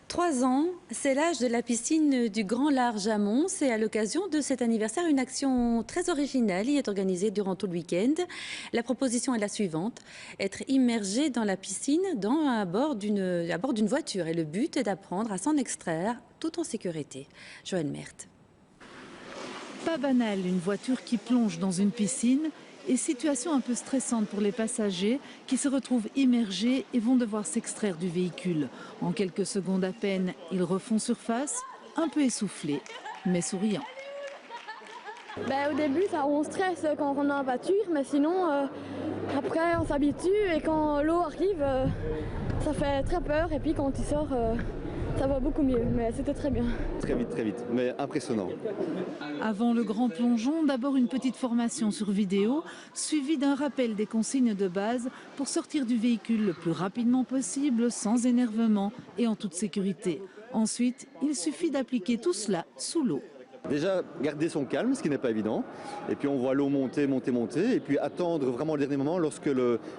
3 ans, c'est l'âge de la piscine du Grand Large à Mons et à l'occasion de cet anniversaire, une action très originale y est organisée durant tout le week-end. La proposition est la suivante, être immergé dans la piscine à bord d'une voiture et le but est d'apprendre à s'en extraire tout en sécurité. Joël Merthe. Pas banal, une voiture qui plonge dans une piscine et situation un peu stressante pour les passagers qui se retrouvent immergés et vont devoir s'extraire du véhicule. En quelques secondes à peine, ils refont surface, un peu essoufflés, mais souriants. Au début, on stresse quand on est en voiture, mais sinon, après, on s'habitue et quand l'eau arrive, ça fait très peur. Et puis quand il sort, ça va beaucoup mieux, mais c'était très bien. Très vite, mais impressionnant. Avant le grand plongeon, d'abord une petite formation sur vidéo, suivie d'un rappel des consignes de base pour sortir du véhicule le plus rapidement possible, sans énervement et en toute sécurité. Ensuite, il suffit d'appliquer tout cela sous l'eau. Déjà, garder son calme, ce qui n'est pas évident. Et puis on voit l'eau monter. Et puis attendre vraiment le dernier moment lorsque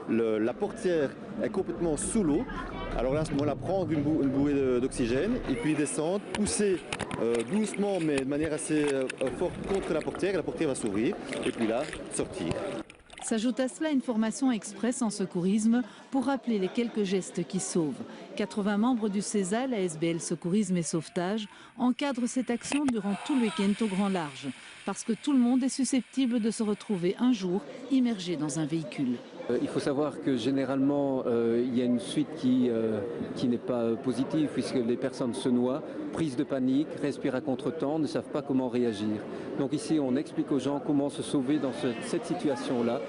la portière est complètement sous l'eau. Alors là, à ce moment-là, prendre une bouée d'oxygène et puis descendre, pousser doucement mais de manière assez forte contre la portière. Et la portière va s'ouvrir et puis là, sortir. S'ajoute à cela une formation express en secourisme pour rappeler les quelques gestes qui sauvent. 80 membres du CESA, la SBL Secourisme et Sauvetage, encadrent cette action durant tout le week-end au grand large. Parce que tout le monde est susceptible de se retrouver un jour immergé dans un véhicule. Il faut savoir que généralement, il y a une suite qui n'est pas positive puisque les personnes se noient, prise de panique, respirent à contre-temps, ne savent pas comment réagir. Donc ici, on explique aux gens comment se sauver dans cette situation-là.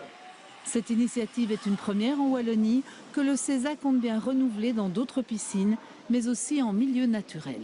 Cette initiative est une première en Wallonie que le CESA compte bien renouveler dans d'autres piscines, mais aussi en milieu naturel.